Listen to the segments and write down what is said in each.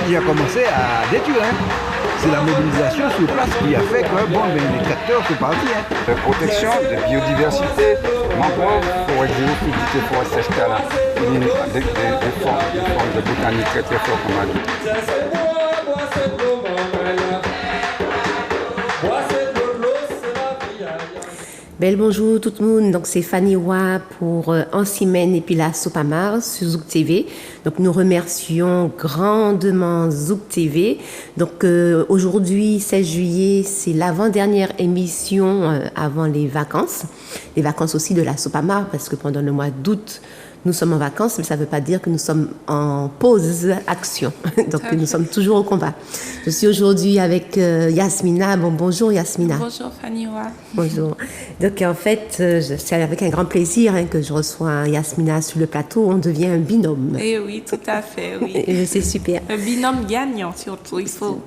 qui a commencé à détruire. Hein. C'est la mobilisation sur place qui a fait que bon, les tracteurs sont partis. Hein. De protection, de biodiversité, mangrove, forêt géophysique, forêt sèche-là, des formes de botanique très très fortes comme on dit. Bel bonjour tout le monde, donc c'est Fanny Wa pour Ansimène et puis la Sopamar sur Zouk TV. Donc nous remercions grandement Zouk TV. Donc aujourd'hui 16 juillet, c'est l'avant-dernière émission avant les vacances aussi de la Sopamar parce que pendant le mois d'août nous sommes en vacances, mais ça ne veut pas dire que nous sommes en pause action. Donc nous sommes toujours au combat. Je suis aujourd'hui avec Yasmina. Bonjour Yasmina. Bonjour Fanny Wa. Bonjour. Donc en fait, c'est avec un grand plaisir que je reçois Yasmina sur le plateau. On devient un binôme. Eh oui, tout à fait, oui. C'est super. Un binôme gagnant surtout, il faut.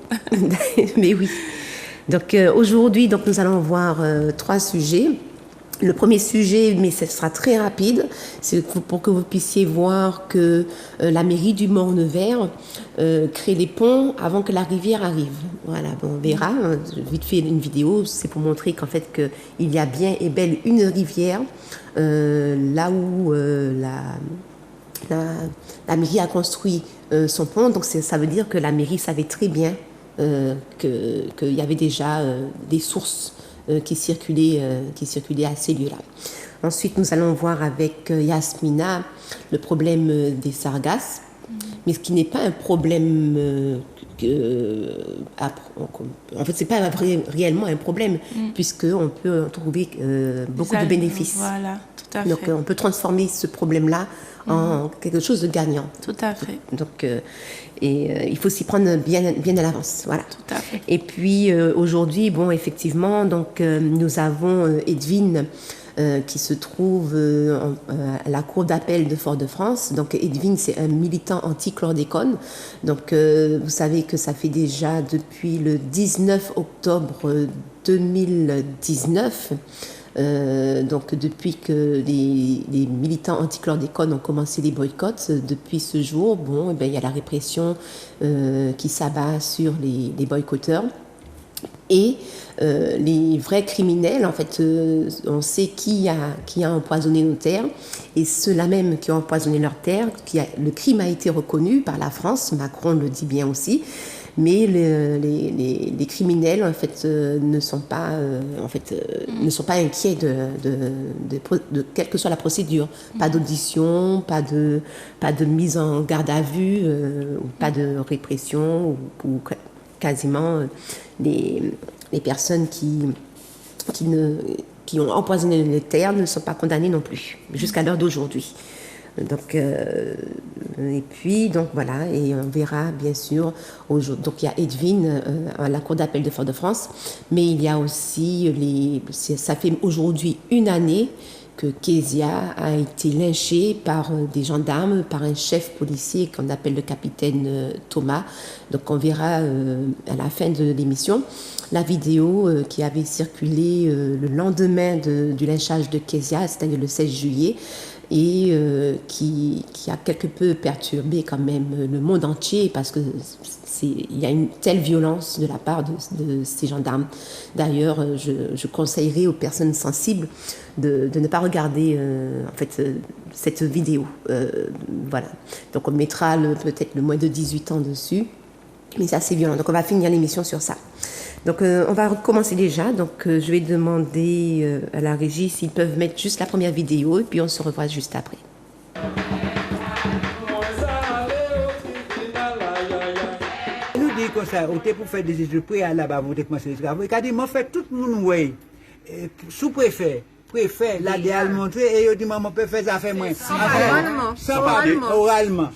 Mais oui. Donc aujourd'hui, nous allons voir 3 sujets. Le premier sujet, mais ce sera très rapide, c'est pour que vous puissiez voir que la mairie du Morne-Vert crée les ponts avant que la rivière arrive. Voilà, bon, on verra. Vite fait une vidéo, c'est pour montrer qu'en fait il y a bien et belle une rivière là où la mairie a construit son pont. Donc ça veut dire que la mairie savait très bien qu'il y avait déjà des sources qui circulait à ces lieux-là. Ensuite, nous allons voir avec Yasmina le problème des sargasses, mais ce qui n'est pas un problème en fait, c'est pas réellement un problème, puisqu'on peut en trouver beaucoup de bénéfices. Voilà, tout à fait. Donc, on peut transformer ce problème-là en quelque chose de gagnant. Tout à fait. Donc, il faut s'y prendre bien à l'avance. Voilà. Tout à fait. Et puis, aujourd'hui, bon, effectivement, donc, nous avons Edwin qui se trouve à la cour d'appel de Fort-de-France. Donc Edwin, c'est un militant anti-chlordécone. Donc vous savez que ça fait déjà depuis le 19 octobre 2019, donc depuis que les militants anti-chlordécone ont commencé les boycotts, depuis ce jour, bon, eh bien, il y a la répression qui s'abat sur les boycotteurs. Et les vrais criminels, en fait, on sait qui a empoisonné nos terres, et ceux-là même qui ont empoisonné leurs terres, le crime a été reconnu par la France, Macron le dit bien aussi, mais les criminels, en fait, ne sont pas inquiets de quelle que soit la procédure. Pas d'audition, pas de mise en garde à vue, ou pas de répression, ou quasiment les personnes qui ont empoisonné les terres ne sont pas condamnées non plus, jusqu'à l'heure d'aujourd'hui. Donc, et puis, donc voilà, et on verra bien sûr, donc il y a Edwin à la cour d'appel de Fort-de-France, mais il y a aussi, ça fait aujourd'hui 1 année que Kezia a été lynché par des gendarmes, par un chef policier qu'on appelle le capitaine Thomas. Donc on verra à la fin de l'émission la vidéo qui avait circulé le lendemain du lynchage de Kezia, c'est-à-dire le 16 juillet, et qui a quelque peu perturbé quand même le monde entier parce que il y a une telle violence de la part de ces gendarmes. D'ailleurs, je conseillerais aux personnes sensibles de ne pas regarder en fait cette vidéo. Voilà. Donc on mettra peut-être le moins de 18 ans dessus, mais c'est assez violent. Donc on va finir l'émission sur ça. Donc on va recommencer déjà. Donc je vais demander à la régie s'ils peuvent mettre juste la première vidéo et puis on se revoit juste après. Nous dit comme ça, on était pour faire des études préalables avant de commencer les travaux. Il a dit, moi, fait tout le monde, oui, sous-préfet, préfet, là, il a montré, et il dit, maman, peut faire ça, fait moins. Oralement.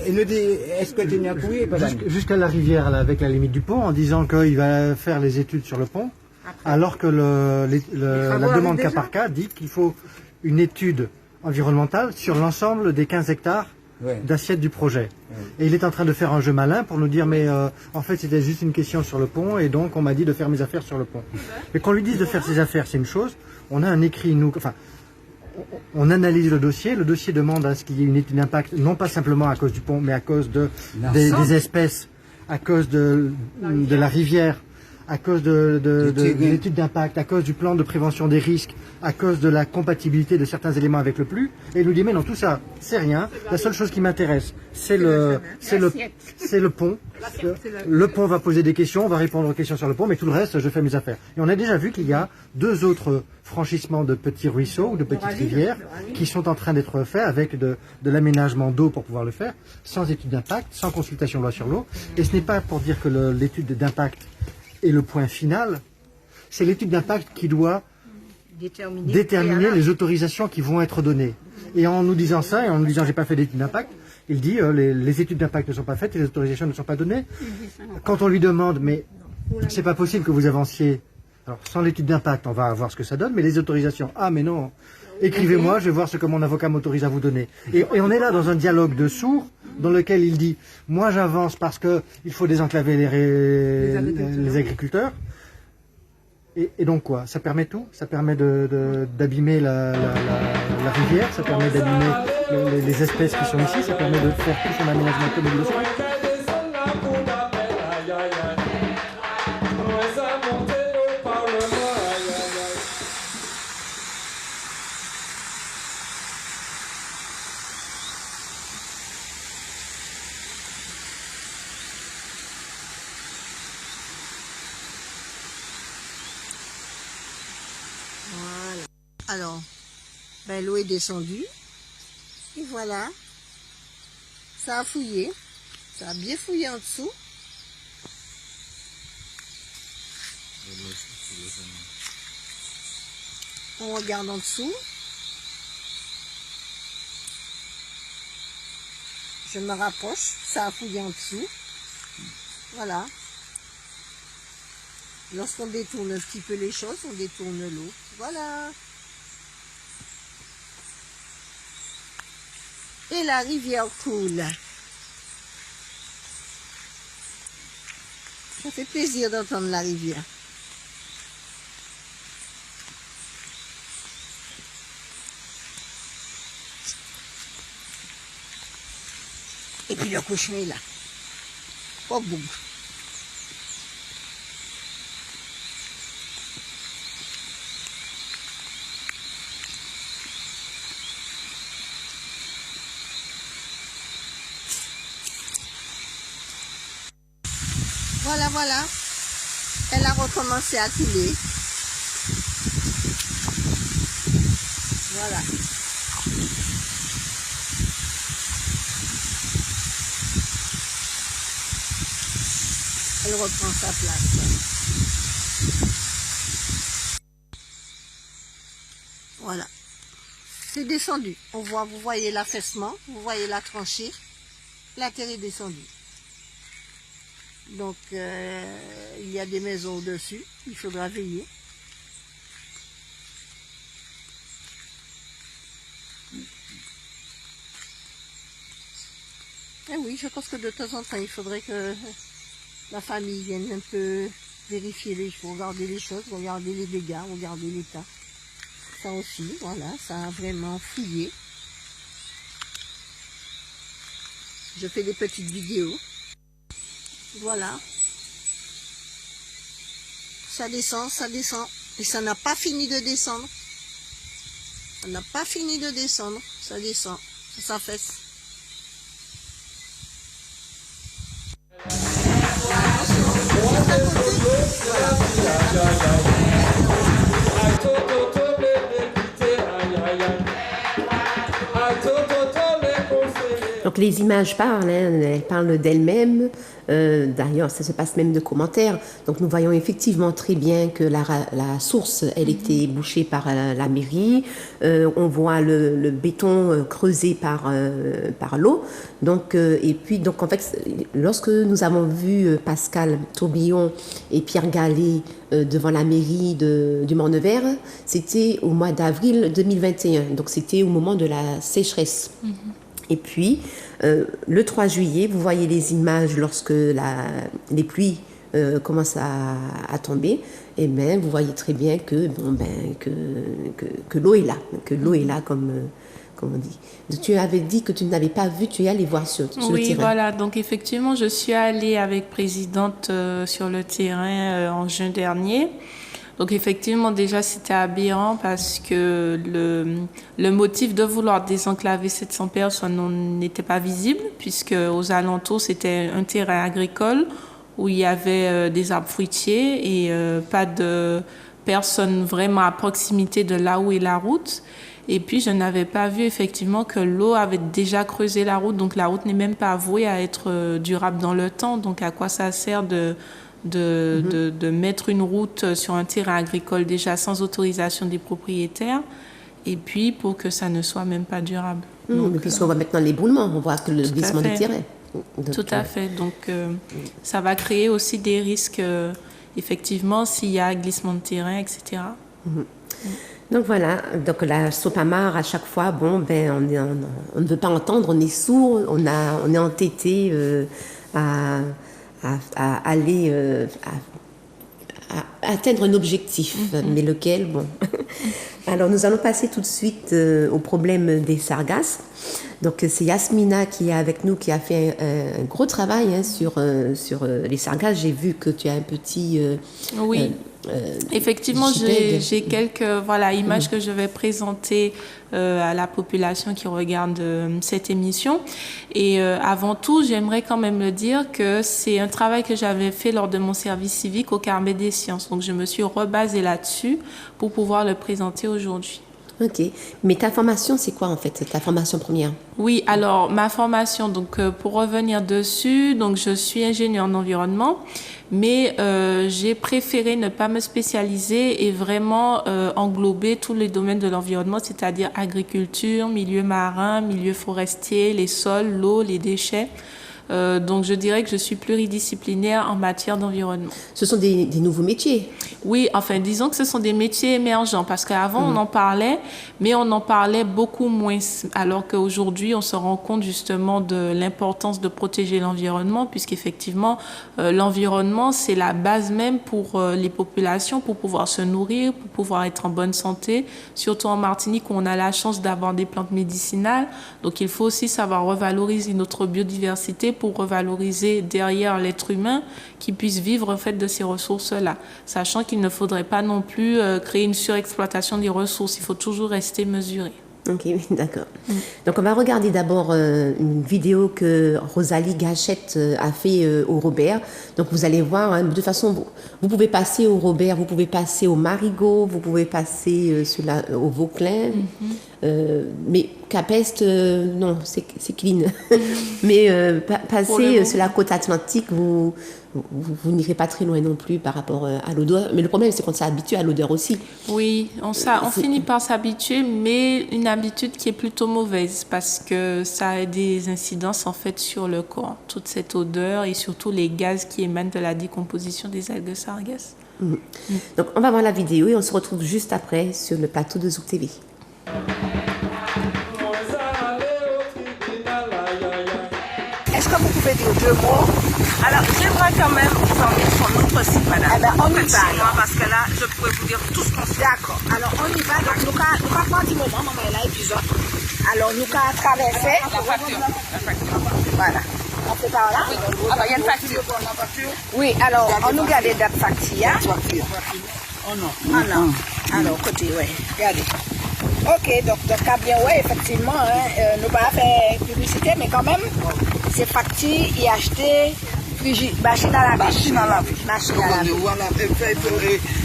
Il nous dit, est-ce que tu n'as couru? Jusqu'à la rivière, là, avec la limite du pont, en disant qu'il va faire les études sur le pont, alors que la demande cas par cas dit qu'il faut une étude environnementale sur l'ensemble des 15 hectares d'assiette du projet. Et il est en train de faire un jeu malin pour nous dire mais en fait c'était juste une question sur le pont et donc on m'a dit de faire mes affaires sur le pont. Mais qu'on lui dise de faire ses affaires c'est une chose, on a un écrit nous, enfin on analyse le dossier demande à ce qu'il y ait une étude d'impact, non pas simplement à cause du pont, mais à cause des espèces, à cause de la rivière, à cause de l'étude d'impact, à cause du plan de prévention des risques, à cause de la compatibilité de certains éléments avec le PLU. Et il nous dit, mais non, tout ça, c'est rien. La seule chose qui m'intéresse, c'est le pont. Le pont va poser des questions, on va répondre aux questions sur le pont, mais tout le reste, je fais mes affaires. Et on a déjà vu qu'il y a 2 autres franchissements de petits ruisseaux ou de petites rivières qui sont en train d'être faits avec de l'aménagement d'eau pour pouvoir le faire, sans étude d'impact, sans consultation loi sur l'eau. Et ce n'est pas pour dire que l'étude d'impact est le point final, c'est l'étude d'impact qui doit déterminer les autorisations qui vont être données. Et en nous disant ça, et en nous disant j'ai pas fait d'étude d'impact, il dit les études d'impact ne sont pas faites et les autorisations ne sont pas données. Quand on lui demande mais c'est pas possible que vous avanciez, alors sans l'étude d'impact on va voir ce que ça donne, mais les autorisations, ah mais non, écrivez-moi, je vais voir ce que mon avocat m'autorise à vous donner. Et on est là dans un dialogue de sourds dans lequel il dit moi j'avance parce que il faut désenclaver les agriculteurs. Et donc quoi? Ça permet tout? Ça permet d'abîmer la rivière, ça permet d'abîmer les espèces qui sont ici, ça permet de faire tout son aménagement comme il le souhaite. Alors, l'eau est descendue. Et voilà. Ça a fouillé. Ça a bien fouillé en dessous. On regarde en dessous. Je me rapproche. Ça a fouillé en dessous. Voilà. Lorsqu'on détourne un petit peu les choses, on détourne l'eau. Voilà. Et la rivière coule. Ça fait plaisir d'entendre la rivière. Et puis le cochon est là. Oh boum. Voilà, voilà. Elle a recommencé à couler. Voilà. Elle reprend sa place. Voilà. C'est descendu. Vous voyez l'affaissement, vous voyez la tranchée. La terre est descendue. Donc, il y a des maisons au-dessus, il faudra veiller. Eh oui, je pense que de temps en temps, il faudrait que la famille vienne un peu vérifier les choses, regarder les choses, regarder les dégâts, regarder l'état. Ça aussi, voilà, ça a vraiment fouillé. Je fais des petites vidéos. Voilà. Ça descend, et ça n'a pas fini de descendre. Ça n'a pas fini de descendre, ça descend, ça s'affaisse. Donc les images parlent, hein, elles parlent d'elles-mêmes. D'ailleurs, ça se passe même de commentaires. Donc nous voyons effectivement très bien que la source, elle était bouchée par la mairie. On voit le béton creusé par l'eau. Donc et puis donc en fait, lorsque nous avons vu Pascal Tourbillon et Pierre Gallet devant la mairie du Mont-Nevers, c'était au mois d'avril 2021. Donc c'était au moment de la sécheresse. Et puis, le 3 juillet, vous voyez les images lorsque les pluies commence à tomber, et ben vous voyez très bien que que l'eau est là, comme on dit. Donc, tu avais dit que tu n'avais pas vu, tu es allé voir sur le terrain. Oui, voilà. Donc effectivement, je suis allée avec présidente sur le terrain en juin dernier. Donc effectivement, déjà, c'était aberrant parce que le motif de vouloir désenclaver 700 personnes n'était pas visible, puisque aux alentours, c'était un terrain agricole où il y avait des arbres fruitiers et pas de personnes vraiment à proximité de là où est la route. Et puis, je n'avais pas vu effectivement que l'eau avait déjà creusé la route, donc la route n'est même pas vouée à être durable dans le temps. Donc, à quoi ça sert de mettre une route sur un terrain agricole déjà sans autorisation des propriétaires, et puis pour que ça ne soit même pas durable. Donc, puisqu'on voit maintenant l'éboulement, on voit que le glissement du terrain. Donc, tout à fait. Donc, ça va créer aussi des risques, effectivement, s'il y a glissement de terrain, etc. Donc voilà, donc la Sopamar, à chaque fois, on ne veut pas entendre, on est sourd, on est entêté à aller à atteindre un objectif, mais lequel, bon. Alors nous allons passer tout de suite au problème des sargasses. Donc c'est Yasmina qui est avec nous, qui a fait un gros travail sur les sargasses. J'ai vu que tu as un petit... oui. Effectivement, j'ai quelques images que je vais présenter à la population qui regarde cette émission. Et avant tout, j'aimerais quand même le dire que c'est un travail que j'avais fait lors de mon service civique au Carmel des Sciences. Donc, je me suis rebasée là-dessus pour pouvoir le présenter aujourd'hui. Ok. Mais ta formation, c'est quoi en fait, ta formation première? Oui, alors ma formation, donc pour revenir dessus, donc je suis ingénieure en environnement, mais j'ai préféré ne pas me spécialiser et vraiment englober tous les domaines de l'environnement, c'est-à-dire agriculture, milieu marin, milieu forestier, les sols, l'eau, les déchets. Donc, je dirais que je suis pluridisciplinaire en matière d'environnement. Ce sont des nouveaux métiers? Oui, enfin, disons que ce sont des métiers émergents parce qu'avant, on en parlait, mais on en parlait beaucoup moins. Alors qu'aujourd'hui, on se rend compte justement de l'importance de protéger l'environnement puisqu'effectivement, l'environnement, c'est la base même pour les populations, pour pouvoir se nourrir, pour pouvoir être en bonne santé. Surtout en Martinique où on a la chance d'avoir des plantes médicinales. Donc, il faut aussi savoir revaloriser notre biodiversité pour revaloriser derrière l'être humain qui puisse vivre en fait de ces ressources-là, sachant qu'il ne faudrait pas non plus créer une surexploitation des ressources. Il faut toujours rester mesuré. Ok, d'accord. Donc on va regarder d'abord une vidéo que Rosalie Gachette a fait au Robert. Donc vous allez voir, de toute façon, vous pouvez passer au Robert, vous pouvez passer au Marigot, vous pouvez passer au Vauclin. Mais Capest, non, c'est clean. Mais passer sur la côte atlantique, vous n'irez pas très loin non plus par rapport à l'odeur. Mais le problème, c'est qu'on s'habitue à l'odeur aussi. Oui, on finit par s'habituer, mais une habitude qui est plutôt mauvaise parce que ça a des incidences en fait sur le corps. Toute cette odeur et surtout les gaz qui émanent de la décomposition des algues sargasses. Donc on va voir la vidéo et on se retrouve juste après sur le plateau de Zouk TV. Est-ce que vous pouvez dire deux mots? Alors, j'aimerais quand même vous emmener sur notre site, madame. Eh bien, on y va. Parce que là, je pourrais vous dire tout ce qu'on fait. D'accord. Alors, on y va. Donc, nous allons prendre du moment, maman est là, épisode. Alors, nous allons traverser. La facture. Voilà. On fait par là? Alors, il y a une facture. Oui, alors, on nous garde la facture. Oh non. Ah non. Alors, côté, oui. Regardez. Ok, donc bien, ouais, effectivement, nous pas faire publicité, mais quand même, c'est facture et acheter machine à laver. Machine à laver. Machine à laver. Voilà,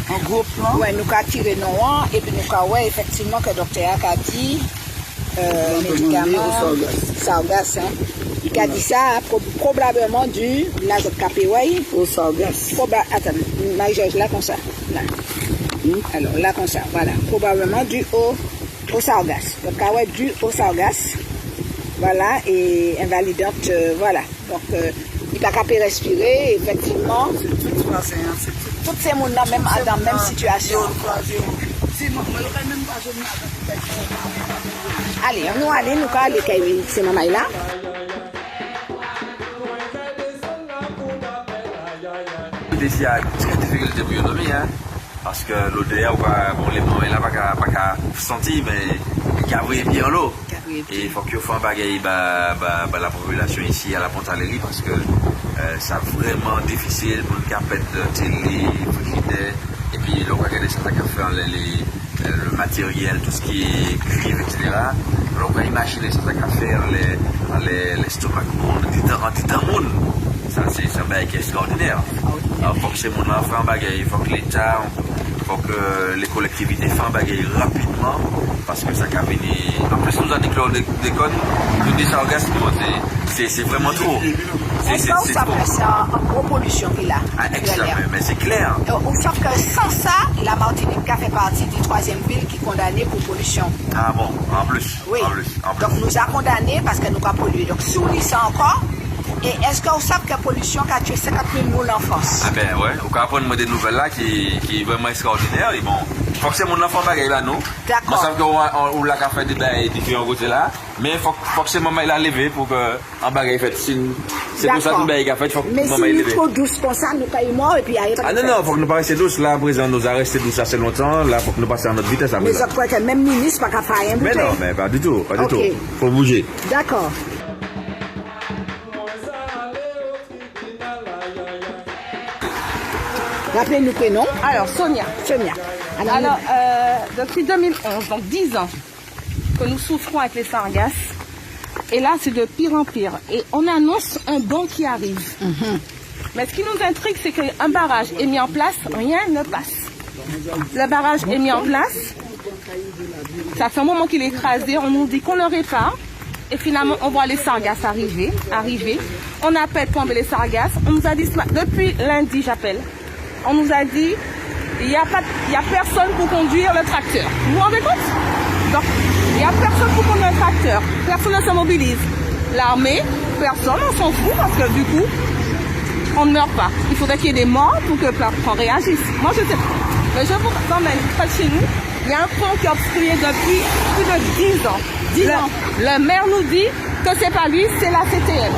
en gros plan. Ouais, nous avons tiré nos et puis nous avons, ouais, effectivement, que le docteur a dit, médicaments, sargasses, hein. Il a dit ça, probablement dû, là, je capé, ouais. Au sargasses. Attends, Marie-Georges, là, comme ça. Là. Alors, là, comme ça, voilà. Probablement dû au sargasses. Donc, ouais, dû au sargasses. Voilà, et invalidante, voilà. Donc, il n'a qu'à respirer, effectivement. Toutes ces gens-là, même dans la même situation. Allez, nous allons, c'est maman là. habiter ici a très difficulté pour dormir, hein. Parce que l'odeur, bon, les moments là, pas qu'à sentir, mais il y a bien l'eau. Et il faut qu'il fasse un bagage la population ici à la Pontalérie parce que c'est vraiment difficile pour le carpet de télé, frigidaire, et puis on va regarder ça qu'à faire le matériel, tout ce qui est cuivre, etc. Alors on va imaginer ça qu'à faire les stomacs en titan monde. Ça c'est un bagage extraordinaire. Alors il faut que ces gens-là fassent un bagage, il faut que l'État, il faut que les collectivités fassent un bagage rapidement parce que ça va venir. En plus nous avons dit que déconne, nous disons ça orgasme, c'est vraiment trop. Est-ce que ça c'est en gros pollution qu'il a? Exactement, mais c'est clair. Sauf que sans ça, la Martinique a fait partie du 3e ville qui est condamnée pour pollution. Ah bon, en plus. Oui. En plus. Donc nous a condamné parce que nous avons pollué. Donc si on lit ça encore, et est-ce que vous savez que la pollution a tué 50 000 personnes en France? Ah ben ouais, on peut apprendre des nouvelles là qui est vraiment extraordinaire. Et bon, forcément on a fait un bagage là, non? D'accord. On sait qu'on l'a fait des bails différents côtés là, mais forcément il a levé pour que un bagage fait. C'est pour ça que le bagage a fait, il faut que mais maman si il nous levé. trop douce comme ça, nous caillons mort et puis il y a pas Ah non, il faut que nous pas rester douce. Là, à présent, nous avons resté douce assez longtemps. Là, il faut que nous passions à notre vitesse. Mais je crois que même ministre n'a pas faire rien. Mais non, mais pas du tout. Pas du tout. Il faut bouger. D'accord. Rappelez-nous le prénom. Alors, Sonia. Sonia. Alors, depuis 2011, donc 10 ans, que nous souffrons avec les sargasses. Et là, c'est de pire en pire. Et on annonce un banc qui arrive. Mais ce qui nous intrigue, c'est qu'un barrage est mis en place, rien ne passe. Le barrage est mis en place. Ça fait un moment qu'il est écrasé. On nous dit qu'on le répare. Et finalement, on voit les sargasses arriver. On appelle pour enlever les sargasses. On nous a dit, depuis lundi, j'appelle. On nous a dit, il n'y a personne pour conduire le tracteur. Vous vous rendez compte? Donc, il n'y a personne pour conduire le tracteur. Personne ne se mobilise. L'armée, personne, on s'en fout parce que du coup, on ne meurt pas. Il faudrait qu'il y ait des morts pour qu'on réagisse. Moi, je sais pas. Mais je vous emmène près de chez nous. Il y a un pont qui est obstrué depuis plus de 10 ans. 10 ans. Le maire nous dit que c'est pas lui, c'est la CTM.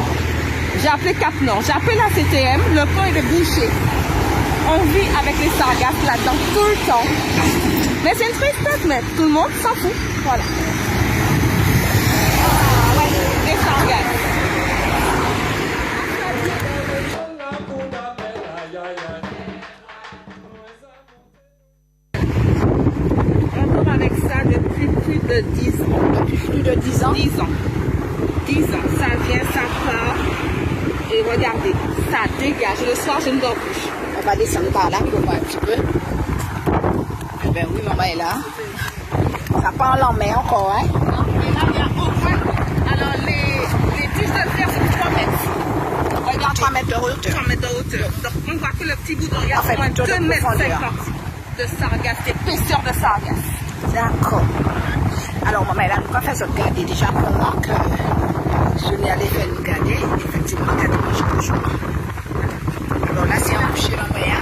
J'ai appelé Cap-Nord. J'ai appelé la CTM. Le pont est bouché. On vit avec les sargasses là-dedans tout le temps. Mais c'est une tristesse, mais tout le monde s'en fout. Voilà. Les sargasses. On vit avec ça depuis plus de 10 ans. Depuis plus de 10 ans? 10 ans. 10 ans. Ça vient, ça part. Et regardez, ça dégage. Le soir, je ne dors plus. On va descendre par là pour voir un petit peu. Eh bien oui, maman est là. Ça part en mer encore, hein? Non, mais là, il y a au moins. Alors, les tiges de fer, c'est 3 mètres. Regarde, 3 mètres de hauteur. 3 mètres de hauteur. Donc, on voit que le petit bout de il y a Enfin, au moins plutôt de 2 mètres profondeur. 50 de sargasses, d'épaisseur de sargasses. D'accord. Alors, maman est là, nous avons fait ça regarder déjà pendant que je n'ai allé faire nous garder. Effectivement, regarder le jour. Alors là, c'est un boucher dans le moyen.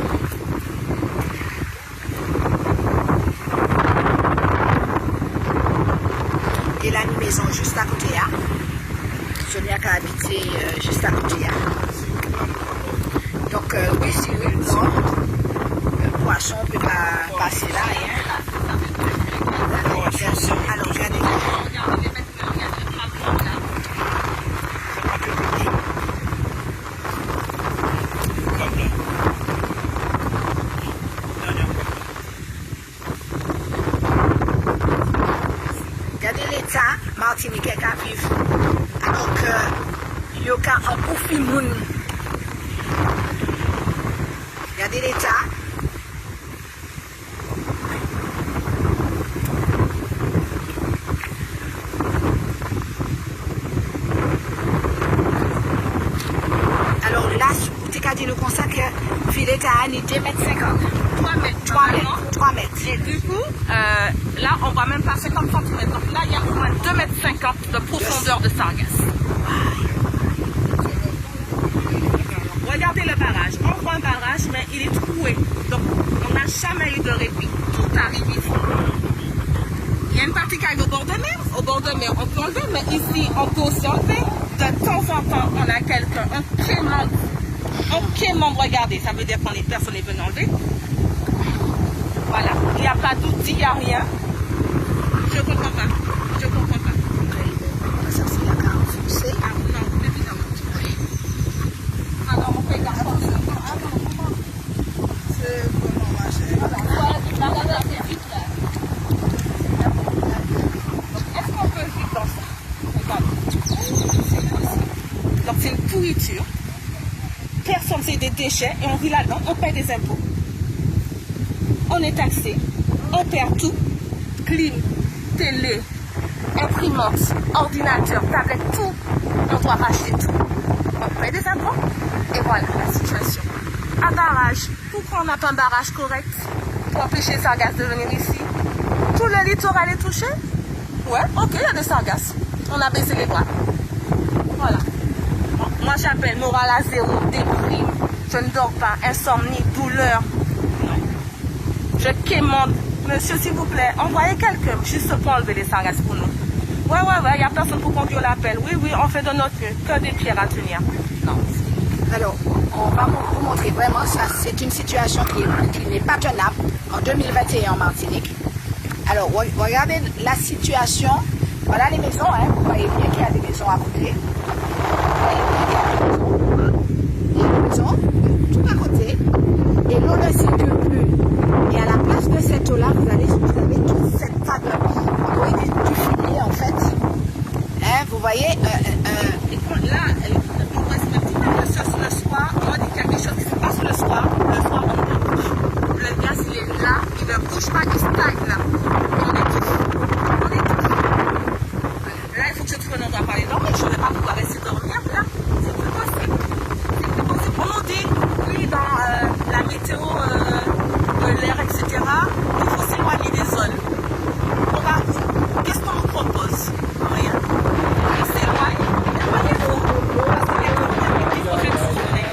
Et là, une maison juste à côté. Sonia qui a habité juste à côté. Donc, oui, c'est oui, non. Le poisson ne peut pas passer là. Alors, regardez. Regardez l'état martiniquais qui vivent. Alors que il y a un bouffi moun. Regardez l'état. Alors là, tu as dit nous comme ça que filet à 2 mètres 50. 3 mètres. Et du coup, là, on voit même pas 50 cm. Donc là, il y a au moins 2 mètres 50 de profondeur de sargasses. Regardez le barrage. On voit un barrage, mais il est troué. Donc, on n'a jamais eu de répit. Tout arrive ici. Il y a une partie qui arrive au bord de mer. Au bord de mer, on peut enlever, mais ici, on peut aussi enlever. De temps en temps, on a quelqu'un, un pied Ok, membre, regardez, ça veut dire qu'on est personne n'est venu enlever. Voilà, il n'y a pas d'outil, il n'y a rien. Je ne comprends pas. Je ne comprends pas. Ça, c'est la carte foncée. Ah non, évidemment. Alors, on peut garder ça. C'est vraiment marché. Est-ce qu'on peut vivre dans ça? Regardez. Donc, c'est une pourriture. Personne, c'est des déchets et on vit là-dedans, on paie des impôts. On est taxé, on perd tout. Clim, télé, imprimante, ordinateur, tablette, tout. On doit racheter tout. On paie des impôts et voilà la situation. Un barrage. Pourquoi on n'a pas un barrage correct pour empêcher les sargasses de venir ici? Tout le littoral est touché? Ouais, ok, il y a des sargasses. On a baissé les bras. Voilà. Moi j'appelle moral à zéro, déprime, je ne dors pas, insomnie, douleur. Non. Je quémande, monsieur s'il vous plaît, envoyez quelqu'un juste pour enlever les sargasses pour nous. Ouais, il n'y a personne pour conduire l'appel. Oui, on fait de notre mieux, que des pierres à tenir. Non. Alors, on va vous montrer vraiment ça. C'est une situation qui n'est pas tenable en 2021 en Martinique. Alors, regardez la situation. Voilà les maisons, hein. Vous voyez bien qu'il y a des maisons à côté. Il y a des maisons tout à côté. Et l'eau ne circule plus. Et à la place de cette eau-là, vous avez toute cette table. Vous voyez du fumier en fait. Hein, vous voyez Là, on reste un petit peu sur le soir. On dit qu'il y a quelque chose qui se passe le soir. Le soir, on ne bouge. Le gaz, il est là. Il ne bouge pas, il stagne là. Et on est tous. Là, il faut que je trouve un endroit pour aller dormir. Je ne vais pas pouvoir rester dormir là. C'est plus possible. C'est plus possible. On nous dit, oui, dans la météo, l'air, etc., il faut s'éloigner des zones. On va où? Qu'est-ce qu'on nous propose? Rien. On s'éloigne. Éloignez-vous. Parce que il faut faire ce qu'on est.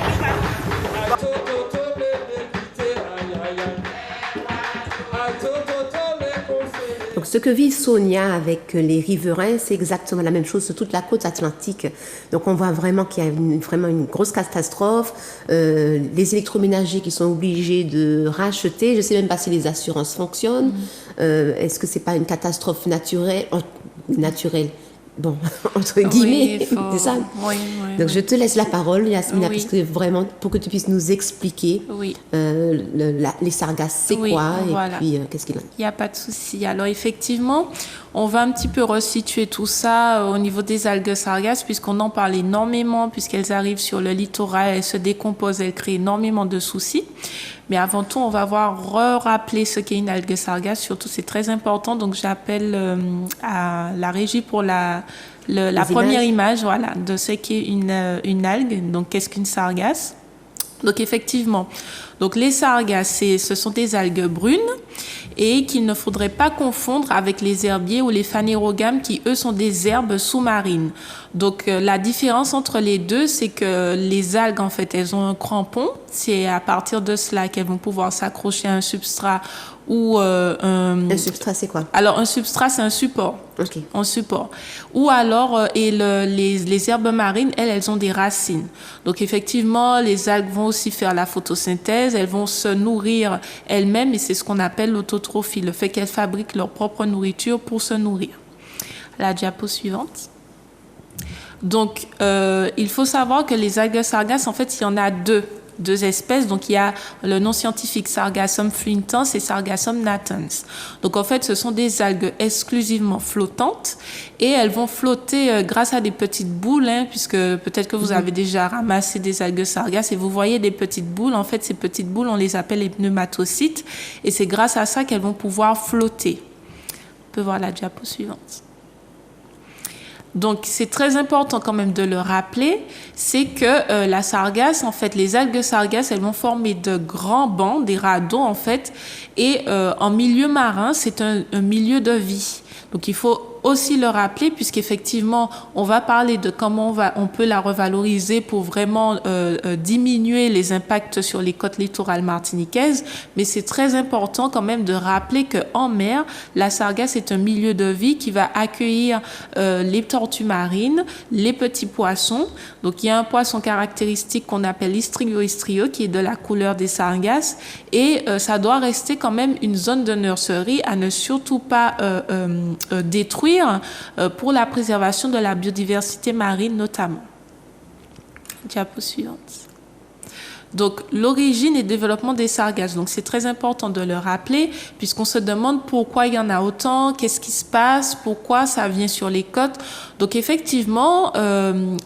Donc, ce que vit Sonia avec les riverains, c'est exactement la même chose sur toute la côte atlantique. Donc, on voit vraiment qu'il y a vraiment une grosse catastrophe. Les électroménagers qui sont obligés de racheter. Je ne sais même pas si les assurances fonctionnent. Est-ce que c'est pas une catastrophe naturelle? Bon, entre guillemets, c'est ça. Oui, donc, je te laisse la parole, Yasmina, parce que vraiment, pour que tu puisses nous expliquer les sargasses, c'est quoi, voilà. Et puis qu'est-ce qu'il en est. Il n'y a pas de souci. Alors, effectivement, on va un petit peu resituer tout ça au niveau des algues sargasses, puisqu'on en parle énormément, puisqu'elles arrivent sur le littoral, elles se décomposent, elles créent énormément de soucis. Mais avant tout, on va rappeler ce qu'est une algue sargasse. Surtout, c'est très important. Donc, j'appelle à la régie pour la première image, voilà, de ce qu'est une algue. Donc, qu'est-ce qu'une sargasse? Donc, effectivement, donc les sargasses, ce sont des algues brunes et qu'il ne faudrait pas confondre avec les herbiers ou les phanérogames qui, eux, sont des herbes sous-marines. Donc, la différence entre les deux, c'est que les algues, en fait, elles ont un crampon. C'est à partir de cela qu'elles vont pouvoir s'accrocher à un substrat ou Un substrat, c'est quoi? Alors, un substrat, c'est un support. Ok. Un support. Ou alors, les herbes marines, elles ont des racines. Donc, effectivement, les algues vont aussi faire la photosynthèse. Elles vont se nourrir elles-mêmes et c'est ce qu'on appelle l'autotrophie, le fait qu'elles fabriquent leur propre nourriture pour se nourrir. La diapo suivante. Donc, il faut savoir que les algues sargasses, en fait, il y en a deux espèces. Donc, il y a le nom scientifique Sargassum fluitans et Sargassum natans. Donc, en fait, ce sont des algues exclusivement flottantes et elles vont flotter grâce à des petites boules, puisque peut-être que vous avez déjà ramassé des algues sargasses et vous voyez des petites boules. En fait, ces petites boules, on les appelle les pneumatocytes et c'est grâce à ça qu'elles vont pouvoir flotter. On peut voir la diapo suivante. Donc, c'est très important quand même de le rappeler, c'est que la sargasse, en fait, les algues sargasses, elles vont former de grands bancs, des radeaux, en fait, et en milieu marin, c'est un milieu de vie. Donc, il faut aussi le rappeler, puisqu'effectivement, on va parler de comment on peut la revaloriser pour vraiment diminuer les impacts sur les côtes littorales martiniquaises, mais c'est très important quand même de rappeler qu'en mer, la sargasse est un milieu de vie qui va accueillir les tortues marines, les petits poissons. Donc, il y a un poisson caractéristique qu'on appelle l'istrio qui est de la couleur des sargasses, et ça doit rester quand même une zone de nurserie à ne surtout pas détruire pour la préservation de la biodiversité marine notamment. Diapo suivante. Donc, l'origine et le développement des sargasses. Donc, c'est très important de le rappeler, puisqu'on se demande pourquoi il y en a autant, qu'est-ce qui se passe, pourquoi ça vient sur les côtes. Donc, effectivement,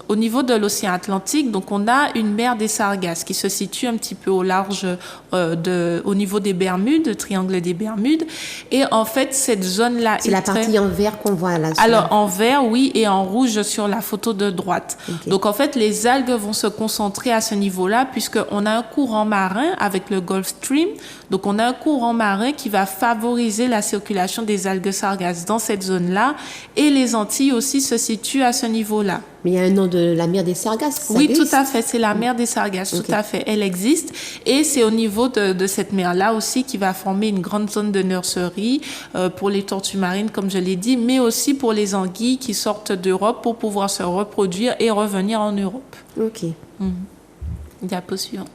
au niveau de l'océan Atlantique, donc, on a une mer des sargasses qui se situe un petit peu au large, au niveau des Bermudes, triangle des Bermudes. Et en fait, cette zone-là c'est la partie en vert qu'on voit là. Alors, en vert, oui, et en rouge sur la photo de droite. Okay. Donc, en fait, les algues vont se concentrer à ce niveau-là, puisqu'on a un courant marin avec le Gulf Stream. Donc, on a un courant marin qui va favoriser la circulation des algues sargasses dans cette zone-là. Et les Antilles aussi se situent à ce niveau-là. Mais il y a un nom de la mer des sargasses. Oui, tout à fait. C'est la mer des sargasses. Okay. Tout à fait. Elle existe. Et c'est au niveau de cette mer-là aussi qui va former une grande zone de nurserie pour les tortues marines, comme je l'ai dit, mais aussi pour les anguilles qui sortent d'Europe pour pouvoir se reproduire et revenir en Europe. OK. Diapo suivante.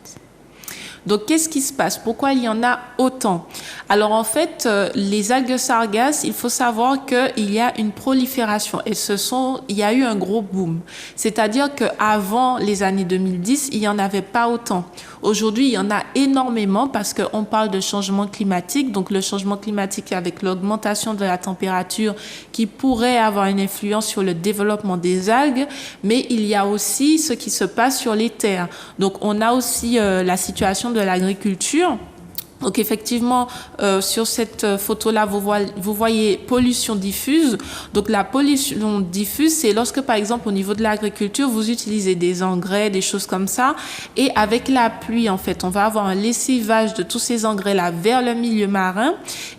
Donc, qu'est-ce qui se passe? Pourquoi il y en a autant? Alors, en fait, les algues sargasses, il faut savoir qu'il y a une prolifération et il y a eu un gros boom. C'est-à-dire qu'avant les années 2010, il n'y en avait pas autant. Aujourd'hui, il y en a énormément parce qu'on parle de changement climatique. Donc, le changement climatique avec l'augmentation de la température qui pourrait avoir une influence sur le développement des algues. Mais il y a aussi ce qui se passe sur les terres. Donc, on a aussi la situation de l'agriculture. Donc effectivement, sur cette photo-là, vous voyez pollution diffuse. Donc la pollution diffuse, c'est lorsque, par exemple, au niveau de l'agriculture, vous utilisez des engrais, des choses comme ça. Et avec la pluie, en fait, on va avoir un lessivage de tous ces engrais-là vers le milieu marin.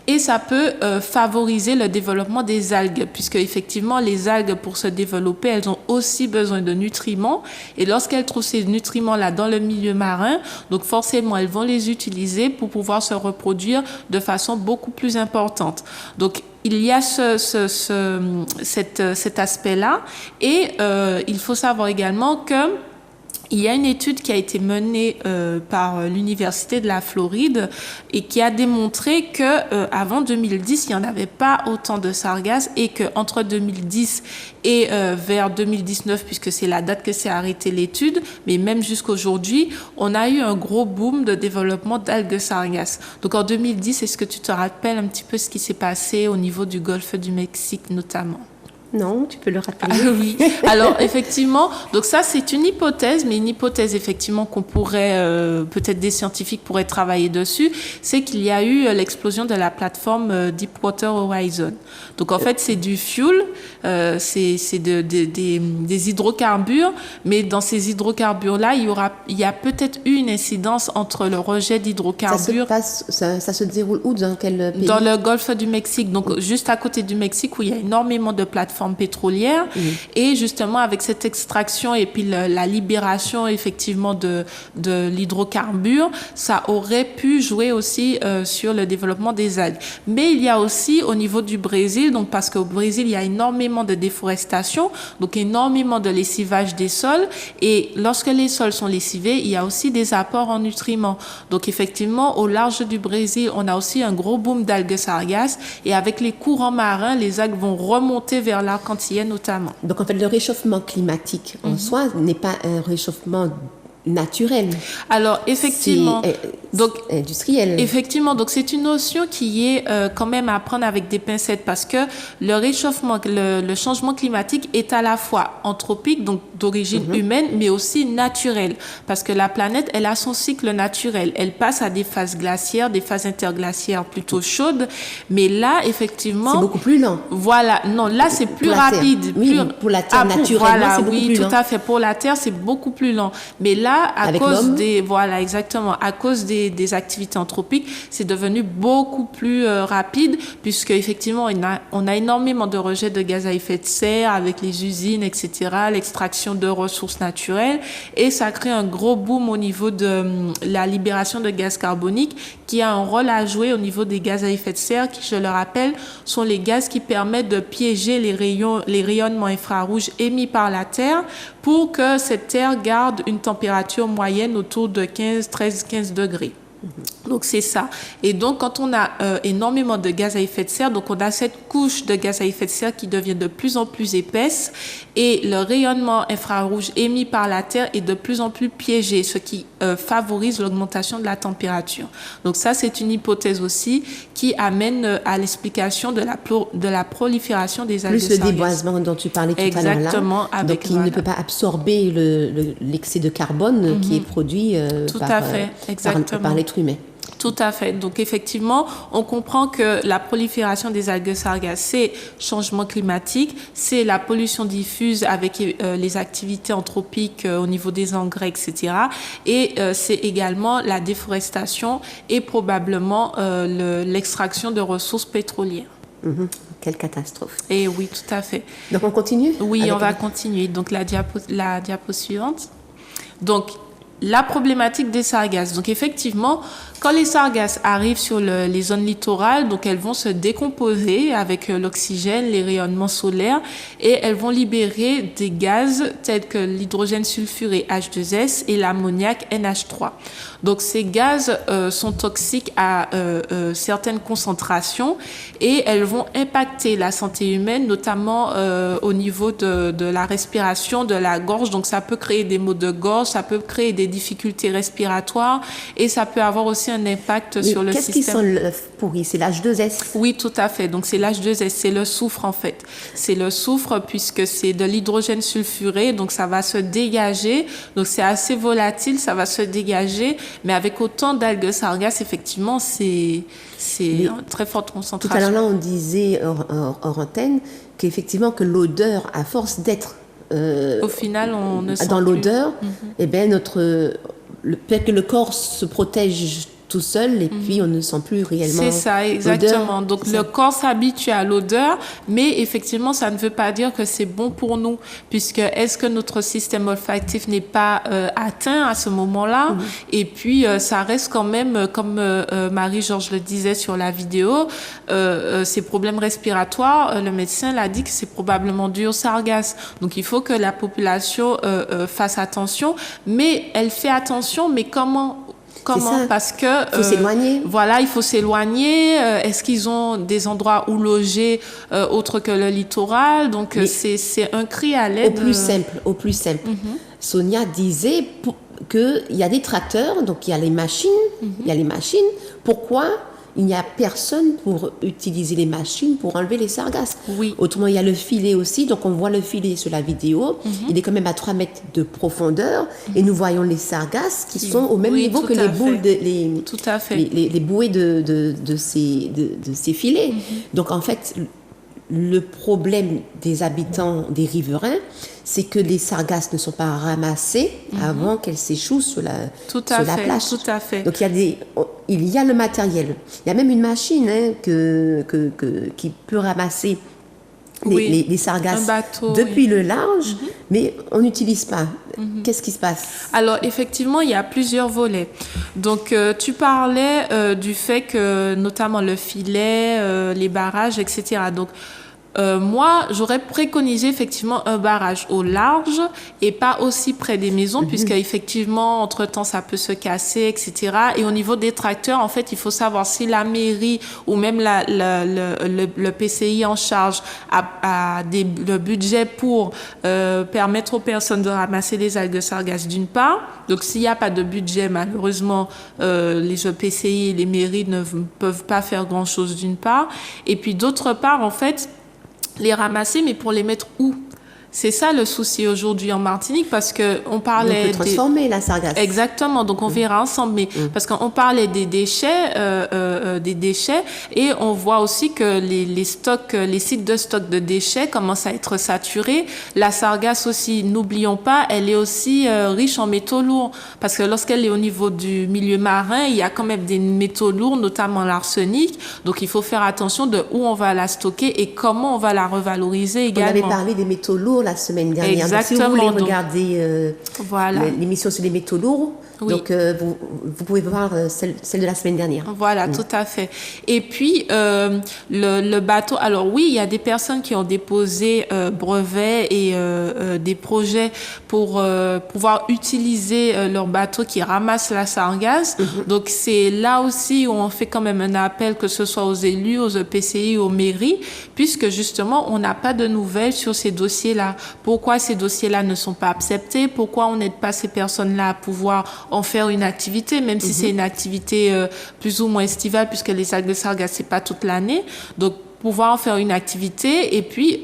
Et ça peut favoriser le développement des algues, puisque effectivement, les algues, pour se développer, elles ont aussi besoin de nutriments. Et lorsqu'elles trouvent ces nutriments-là dans le milieu marin, donc forcément, elles vont les utiliser pour pouvoir se reproduire de façon beaucoup plus importante. Donc, il y a cet aspect-là. Et il faut savoir également que il y a une étude qui a été menée par l'Université de la Floride et qui a démontré que avant 2010, il n'y en avait pas autant de sargasses et qu'entre 2010 et vers 2019, puisque c'est la date que s'est arrêtée l'étude, mais même jusqu'aujourd'hui, on a eu un gros boom de développement d'algues sargasses. Donc en 2010, est-ce que tu te rappelles un petit peu ce qui s'est passé au niveau du golfe du Mexique notamment? Non, tu peux le rappeler. Ah, oui. Alors, effectivement, donc ça, c'est une hypothèse, mais une hypothèse, effectivement, qu'on pourrait, peut-être des scientifiques pourraient travailler dessus, c'est qu'il y a eu l'explosion de la plateforme Deepwater Horizon. Donc, en fait, c'est du fuel, c'est des hydrocarbures, mais dans ces hydrocarbures-là, il y a peut-être eu une incidence entre le rejet d'hydrocarbures. Ça se déroule où, dans quel pays? Dans le golfe du Mexique, donc juste à côté du Mexique, où il y a énormément de plateformes pétrolières. Et justement, avec cette extraction et puis la libération, effectivement, de l'hydrocarbure, ça aurait pu jouer aussi sur le développement des algues. Mais il y a aussi au niveau du Brésil, donc parce qu'au Brésil, il y a énormément de déforestation, donc énormément de lessivage des sols. Et lorsque les sols sont lessivés, il y a aussi des apports en nutriments. Donc effectivement, au large du Brésil, on a aussi un gros boom d'algues sargasses. Et avec les courants marins, les algues vont remonter vers l'arc antillais notamment. Donc en fait, le réchauffement climatique en soi n'est pas un réchauffement naturel. Alors effectivement, donc industriel. Effectivement, donc c'est une notion qui est quand même à prendre avec des pincettes parce que le réchauffement, le changement climatique est à la fois anthropique, donc d'origine humaine, mais aussi naturel, parce que la planète, elle a son cycle naturel. Elle passe à des phases glaciaires, des phases interglaciaires plutôt chaudes, mais là effectivement, c'est beaucoup plus lent. Voilà, non, là c'est plus rapide. Oui, pour la Terre naturellement, c'est beaucoup plus lent. Oui, tout à fait. Pour la Terre, c'est beaucoup plus lent. Mais là, à cause des des activités anthropiques, c'est devenu beaucoup plus rapide, puisque effectivement on a énormément de rejets de gaz à effet de serre avec les usines, etc., l'extraction de ressources naturelles, et ça crée un gros boom au niveau de la libération de gaz carbonique, qui a un rôle à jouer au niveau des gaz à effet de serre, qui, je le rappelle, sont les gaz qui permettent de piéger les rayonnements infrarouges émis par la Terre pour que cette Terre garde une température moyenne autour de 13-15 degrés. Donc c'est ça. Et donc quand on a énormément de gaz à effet de serre, donc on a cette couche de gaz à effet de serre qui devient de plus en plus épaisse, et le rayonnement infrarouge émis par la Terre est de plus en plus piégé, ce qui favorise l'augmentation de la température. Donc ça, c'est une hypothèse aussi qui amène à l'explication de la prolifération des algues sargasses. Plus le déboisement dont tu parlais tout à l'heure là. Exactement. Donc il ne peut pas absorber l'excès de carbone qui est produit par l'être humain. Tout à fait. Donc effectivement, on comprend que la prolifération des algues sargasses, c'est changement climatique, c'est la pollution diffuse avec les activités anthropiques au niveau des engrais, etc. Et c'est également la déforestation et probablement l'extraction de ressources pétrolières. Quelle catastrophe. Et oui, tout à fait. Donc on continue? Oui, on va continuer. Donc la diapo suivante. Donc la problématique des sargasses. Donc effectivement, quand les sargasses arrivent sur les zones littorales, donc elles vont se décomposer avec l'oxygène, les rayonnements solaires, et elles vont libérer des gaz tels que l'hydrogène sulfuré H2S et l'ammoniac NH3. Donc ces gaz sont toxiques à certaines concentrations, et elles vont impacter la santé humaine, notamment au niveau de la respiration, de la gorge. Donc ça peut créer des maux de gorge, ça peut créer des difficultés respiratoires, et ça peut avoir aussi un impact sur le système. Qu'est-ce qui sent le pourri? C'est l'H2S? Oui, tout à fait. Donc c'est l'H2S, c'est le soufre en fait. C'est le soufre puisque c'est de l'hydrogène sulfuré, donc ça va se dégager. Donc c'est assez volatile, ça va se dégager, mais avec autant d'algues sargasses, effectivement, c'est une très forte concentration. Tout à l'heure là, on disait hors antenne qu'effectivement que l'odeur, à force d'être au final, on ne sent dans plus. l'odeur, eh bien peut-être que le corps se protège tout seul, et puis on ne sent plus réellement l'odeur. C'est ça, exactement. Donc le corps s'habitue à l'odeur, mais effectivement, ça ne veut pas dire que c'est bon pour nous, puisque est-ce que notre système olfactif n'est pas atteint à ce moment-là? Et puis ça reste quand même, comme Marie-Georges le disait sur la vidéo, ces problèmes respiratoires, le médecin l'a dit que c'est probablement dû aux sargasses. Donc il faut que la population fasse attention, mais elle fait attention, mais comment? Parce que faut s'éloigner. Voilà, il faut s'éloigner. Est-ce qu'ils ont des endroits où loger autre que le littoral? Donc c'est un cri à l'aide. Au plus simple. Sonia disait que il y a des tracteurs, donc il y a les machines. Il y a les machines. Pourquoi il n'y a personne pour utiliser les machines pour enlever les sargasses? Oui. Autrement, il y a le filet aussi. Donc, on voit le filet sur la vidéo. Il est quand même à 3 mètres de profondeur. Et nous voyons les sargasses qui sont au même niveau que les boules, les bouées de ces filets. Donc, en fait, le problème des habitants des riverains, c'est que les sargasses ne sont pas ramassées avant qu'elles s'échouent sur la plage. Tout à fait. Donc il y a le matériel. Il y a même une machine qui peut ramasser les sargasses depuis le large, mais on n'utilise pas. Qu'est-ce qui se passe? Alors, effectivement, il y a plusieurs volets. Donc, tu parlais du fait que, notamment le filet, les barrages, etc. Donc, moi, j'aurais préconisé effectivement un barrage au large et pas aussi près des maisons, puisque effectivement, entre-temps, ça peut se casser, etc. Et au niveau des tracteurs, en fait, il faut savoir si la mairie ou même le PCI en charge a le budget pour permettre aux personnes de ramasser les algues sargasses d'une part. Donc, s'il n'y a pas de budget, malheureusement, les EPCI et les mairies ne peuvent pas faire grand-chose d'une part. Et puis, d'autre part, en fait, les ramasser, mais pour les mettre où? C'est ça le souci aujourd'hui en Martinique, parce que on parlait... On peut transformer la sargasse. Exactement, donc on verra ensemble, mais parce qu'on parlait des déchets, et on voit aussi que les sites de stock de déchets commencent à être saturés. La sargasse aussi, n'oublions pas, elle est aussi riche en métaux lourds, parce que lorsqu'elle est au niveau du milieu marin, il y a quand même des métaux lourds, notamment l'arsenic, donc il faut faire attention de où on va la stocker et comment on va la revaloriser également. On avait parlé des métaux lourds la semaine dernière. Exactement. Donc, si vous voulez regarder voilà. l'émission sur les métaux lourds, oui. donc vous pouvez voir celle de la semaine dernière. Voilà, tout à fait. Et puis, le bateau, alors oui, il y a des personnes qui ont déposé brevets et des projets pour pouvoir utiliser leur bateau qui ramasse la sargasse. Donc, c'est là aussi où on fait quand même un appel, que ce soit aux élus, aux EPCI, aux mairies, puisque justement, on n'a pas de nouvelles sur ces dossiers-là. Pourquoi ces dossiers-là ne sont pas acceptés? Pourquoi on n'aide pas ces personnes-là à pouvoir en faire une activité, même si c'est une activité plus ou moins estivale, puisque les algues de sargasse, c'est pas toute l'année. Donc, pouvoir en faire une activité et puis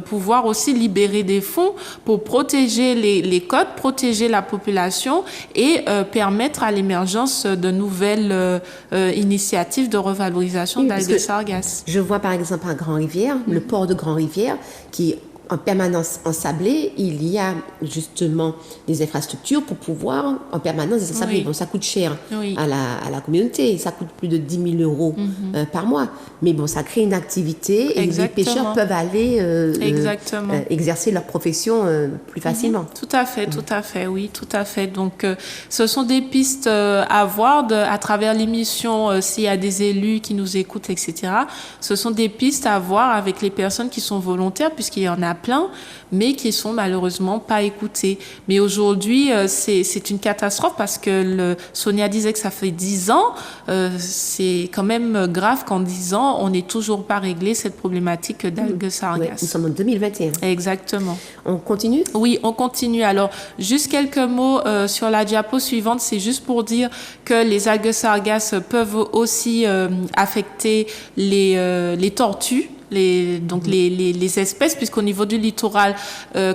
pouvoir aussi libérer des fonds pour protéger les côtes, protéger la population et permettre à l'émergence de nouvelles initiatives de revalorisation d'algues de sargasse. Je vois par exemple à Grand-Rivière, le port de Grand-Rivière, qui en permanence ensablé, il y a justement des infrastructures pour pouvoir en permanence désensabler. Oui. Bon, ça coûte cher Oui. à la communauté, ça coûte plus de 10 000 euros par mois. Mais bon, ça crée une activité et les pêcheurs peuvent aller exercer leur profession plus facilement. Tout à fait, oui, tout à fait. Donc, ce sont des pistes à voir à travers l'émission, s'il y a des élus qui nous écoutent, etc. Ce sont des pistes à voir avec les personnes qui sont volontaires, puisqu'il y en a plein, mais qui sont malheureusement pas écoutés. Mais aujourd'hui, c'est une catastrophe, parce que Sonia disait que ça fait 10 ans. C'est quand même grave qu'en 10 ans, on n'ait toujours pas réglé cette problématique d'algues sargasses. Ouais, nous sommes en 2021. Exactement. On continue? Oui, on continue. Alors, juste quelques mots sur la diapo suivante. C'est juste pour dire que les algues sargasses peuvent aussi affecter les tortues. Les espèces, puisqu'au niveau du littoral,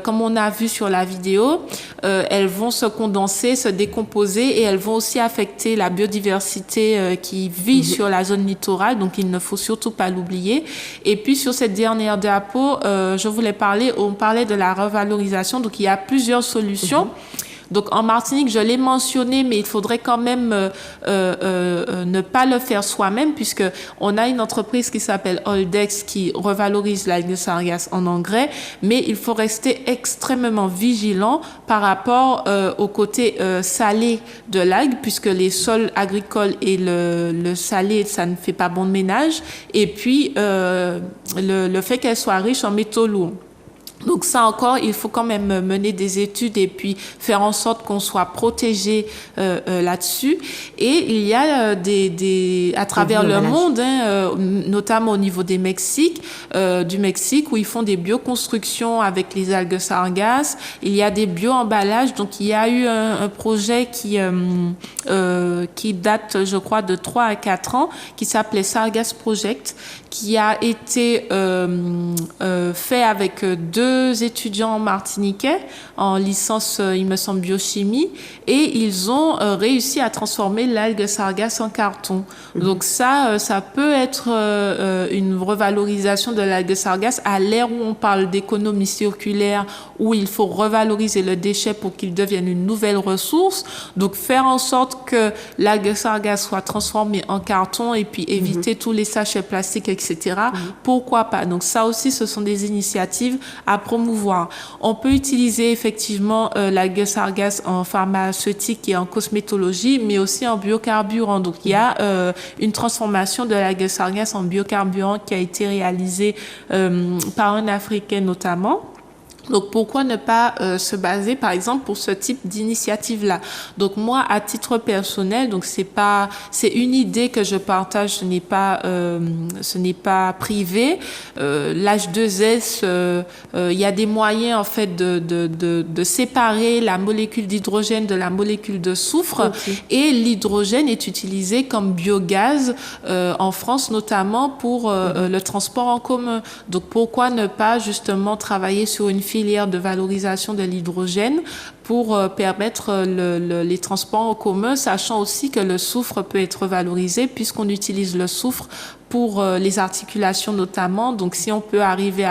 comme on a vu sur la vidéo, elles vont se condenser, se décomposer, et elles vont aussi affecter la biodiversité qui vit sur la zone littorale, donc il ne faut surtout pas l'oublier. Et puis sur cette dernière diapo, on parlait de la revalorisation, donc il y a plusieurs solutions. Donc en Martinique, je l'ai mentionné, mais il faudrait quand même ne pas le faire soi-même, puisque on a une entreprise qui s'appelle Holdex qui revalorise l'algue de sargasse en engrais, mais il faut rester extrêmement vigilant par rapport au côté salé de l'algue, puisque les sols agricoles et le salé, ça ne fait pas bon ménage, et puis le fait qu'elle soit riche en métaux lourds. Donc ça encore, il faut quand même mener des études et puis faire en sorte qu'on soit protégé là-dessus. Et il y a à travers le monde, notamment au niveau du Mexique, où ils font des bioconstructions avec les algues sargasses. Il y a des bio-emballages. Donc il y a eu un projet qui date, je crois, de 3 à 4 ans, qui s'appelait Sargass Project, qui a été fait avec 2 étudiants martiniquais en licence, il me semble, biochimie, et ils ont réussi à transformer l'algue sargasse en carton. Donc ça peut être une revalorisation de l'algue sargasse à l'ère où on parle d'économie circulaire, où il faut revaloriser le déchet pour qu'il devienne une nouvelle ressource. Donc faire en sorte que l'algue sargasse soit transformée en carton et puis éviter tous les sachets plastiques, etc. Pourquoi pas? Donc ça aussi, ce sont des initiatives à promouvoir. On peut utiliser effectivement l'algue sargasse en pharmaceutique et en cosmétologie, mais aussi en biocarburant. Donc il y a une transformation de l'algue sargasse en biocarburant qui a été réalisée par un Africain notamment. Donc, pourquoi ne pas se baser, par exemple, pour ce type d'initiative-là? Donc, moi, à titre personnel, donc c'est une idée que je partage, ce n'est pas privé. L'H2S, il y a des moyens, en fait, de séparer la molécule d'hydrogène de la molécule de soufre. Et l'hydrogène est utilisé comme biogaz, en France, notamment pour le transport en commun. Donc, pourquoi ne pas, justement, travailler sur une filière filière de valorisation de l'hydrogène pour permettre les transports en commun, sachant aussi que le soufre peut être valorisé puisqu'on utilise le soufre pour les articulations notamment. Donc, si on peut arriver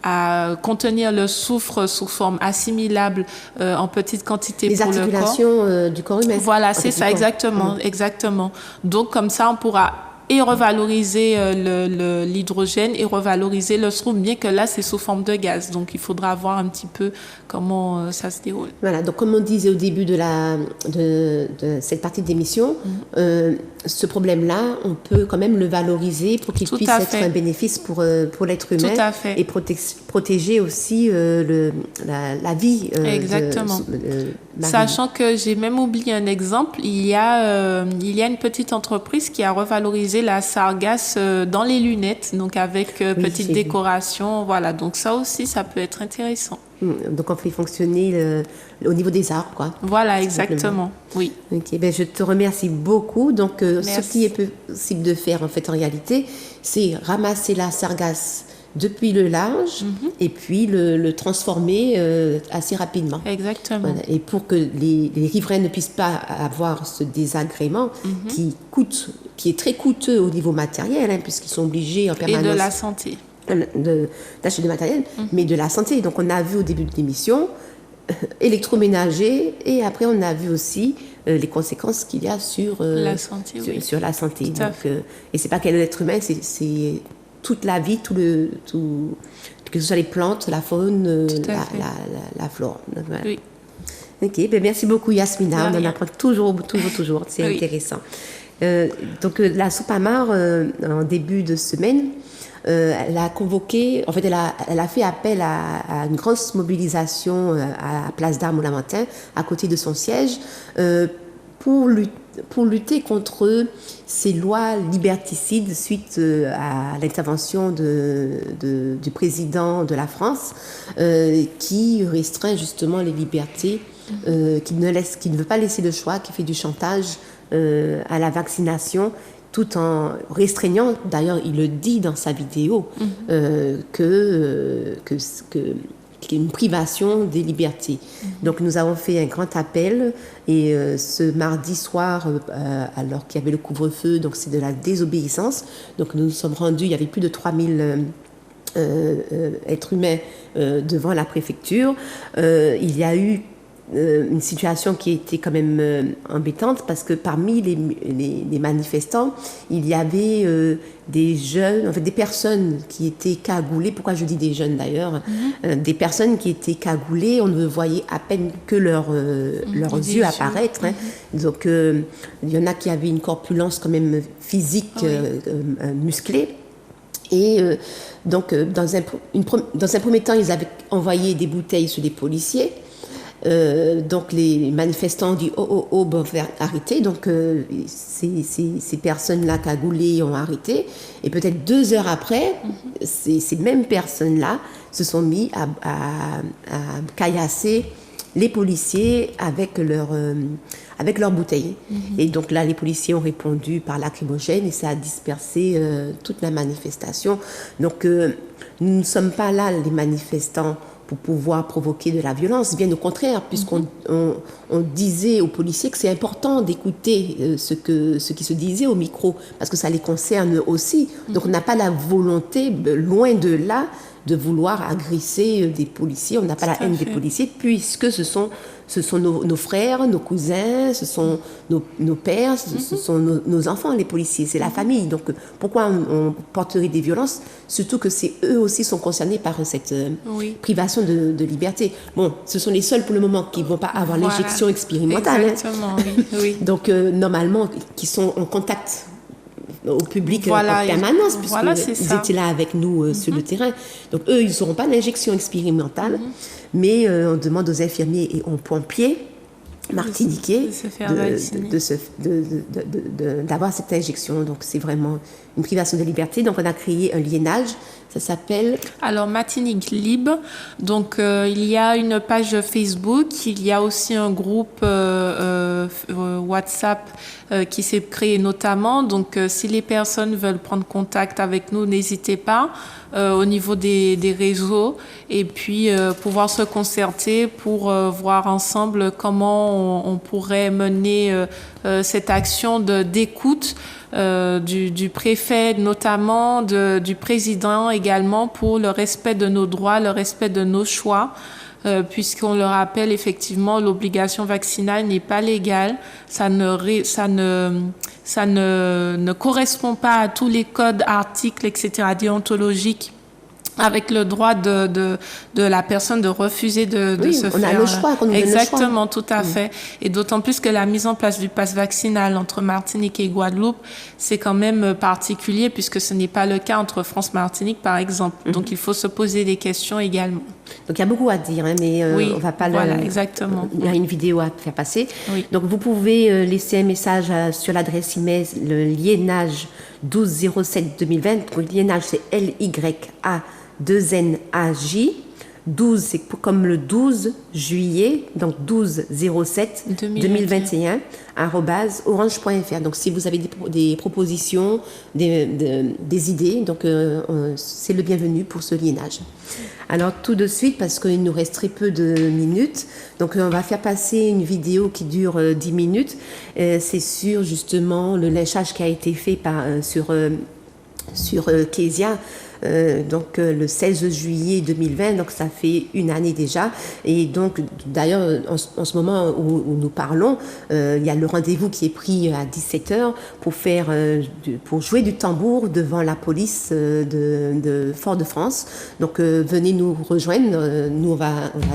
à contenir le soufre sous forme assimilable en petite quantité pour le corps. Les articulations du corps humain. Voilà, c'est ça, exactement, exactement. Donc, comme ça, on pourra et revaloriser l'hydrogène et revaloriser le soufre, bien que là, c'est sous forme de gaz. Donc, il faudra voir un petit peu comment ça se déroule. Voilà, donc comme on disait au début de cette partie de l'émission, ce problème-là, on peut quand même le valoriser pour qu'il puisse être un bénéfice pour l'être humain. Tout à fait. Et protéger aussi la vie. Exactement. Sachant que j'ai même oublié un exemple, il y a une petite entreprise qui a revalorisé la sargasse dans les lunettes, donc avec petite décoration. Voilà, donc ça aussi, ça peut être intéressant. Donc on fait fonctionner au niveau des arbres, quoi. Voilà, exactement. Oui. Ok, ben je te remercie beaucoup. Donc ce qui est possible de faire en fait en réalité, c'est ramasser la sargasse depuis le large et puis le transformer assez rapidement. Exactement. Voilà. Et pour que les riverains ne puissent pas avoir ce désagrément qui est très coûteux au niveau matériel, puisqu'ils sont obligés en permanence. Et de la santé. D'acheter du matériel, mais de la santé. Donc on a vu au début de l'émission électroménager et après on a vu aussi les conséquences qu'il y a sur la santé. Sur la santé. Tout à fait. Et c'est pas qu'un être humain, c'est toute la vie, que ce soit les plantes, la faune, la flore. Donc, voilà. Oui. Ok, ben merci beaucoup Yasmina, on en apprend toujours, c'est intéressant. Donc la Soupamar, en début de semaine, elle a convoqué, en fait elle a fait appel à une grosse mobilisation à Place d'Armes au Lamentin, à côté de son siège, pour lutter contre ces lois liberticides suite à l'intervention du président de la France qui restreint justement les libertés, qui ne veut pas laisser le choix, qui fait du chantage à la vaccination tout en restreignant, d'ailleurs il le dit dans sa vidéo, qu'il y a une privation des libertés. Donc nous avons fait un grand appel et ce mardi soir, alors qu'il y avait le couvre-feu, donc c'est de la désobéissance, donc nous nous sommes rendus, il y avait plus de 3000 êtres humains devant la préfecture. Il y a eu une situation qui était quand même embêtante parce que parmi les manifestants, il y avait des jeunes, en fait des personnes qui étaient cagoulées. Pourquoi je dis des jeunes d'ailleurs? Des personnes qui étaient cagoulées, on ne voyait à peine que leurs yeux apparaître. Donc il y en a qui avaient une corpulence quand même physique, musclée. Et donc dans un premier temps, ils avaient envoyé des bouteilles sur les policiers. Donc les manifestants ont dit bon, faire arrêter. Donc ces personnes-là cagoulées ont arrêté et peut-être 2 heures après, ces mêmes personnes-là se sont mis à caillasser les policiers avec leurs bouteilles. Et donc là, les policiers ont répondu par lacrymogène et ça a dispersé toute la manifestation. Donc nous ne sommes pas là, les manifestants, pour pouvoir provoquer de la violence, bien au contraire, puisqu'on disait aux policiers que c'est important d'écouter ce qui se disait au micro, parce que ça les concerne aussi. Donc on n'a pas la volonté, loin de là, de vouloir agresser des policiers. On n'a pas la haine des policiers, puisque ce sont nos frères, nos cousins, ce sont nos pères, ce sont nos enfants, les policiers, c'est la famille. Donc pourquoi on porterait des violences, surtout que c'est eux aussi sont concernés par cette privation de liberté. Bon, ce sont les seuls pour le moment qui ne vont pas avoir l'injection expérimentale. Exactement, oui. Donc normalement, qui sont en contact au public en permanence, puisqu'ils étaient là avec nous sur le terrain. Donc eux, ils n'auront pas d'injection expérimentale, mais on demande aux infirmiers et aux pompiers martiniquais d'avoir cette injection. Donc c'est vraiment une privation de liberté. Donc on a créé un liénage. Ça s'appelle... Alors, Martinique Libre. Donc, il y a une page Facebook. Il y a aussi un groupe WhatsApp qui s'est créé notamment. Donc, si les personnes veulent prendre contact avec nous, n'hésitez pas au niveau des réseaux et puis pouvoir se concerter pour voir ensemble comment on pourrait mener cette action d'écoute du préfet notamment, du président également, pour le respect de nos droits, le respect de nos choix. Puisqu'on le rappelle, effectivement, l'obligation vaccinale n'est pas légale. Ça ne correspond pas à tous les codes, articles, etc., déontologiques, avec le droit de la personne de refuser de se faire. On a le choix. Exactement, tout à fait. Et d'autant plus que la mise en place du pass vaccinal entre Martinique et Guadeloupe, c'est quand même particulier puisque ce n'est pas le cas entre France-Martinique, par exemple. Donc, il faut se poser des questions également. Donc, il y a beaucoup à dire, hein, mais on va pas exactement. Il y a une vidéo à faire passer. Oui. Donc, vous pouvez laisser un message sur l'adresse email, le liénage 1207-2020. Donc, liénage, c'est L-Y-A-2-N-A-J. 12, c'est comme le 12 juillet, donc 12-07-2021, @orange.fr. Donc, si vous avez des propositions, des idées, donc c'est le bienvenu pour ce liénage. Alors, tout de suite, parce qu'il nous reste très peu de minutes, donc on va faire passer une vidéo qui dure 10 minutes. C'est sur, justement, le lynchage qui a été fait sur Kezia. Donc le 16 juillet 2020, donc ça fait une année déjà. Et donc d'ailleurs en ce moment où nous parlons, il y a le rendez-vous qui est pris à 17h pour jouer du tambour devant la police de Fort-de-France. Donc venez nous rejoindre, nous on va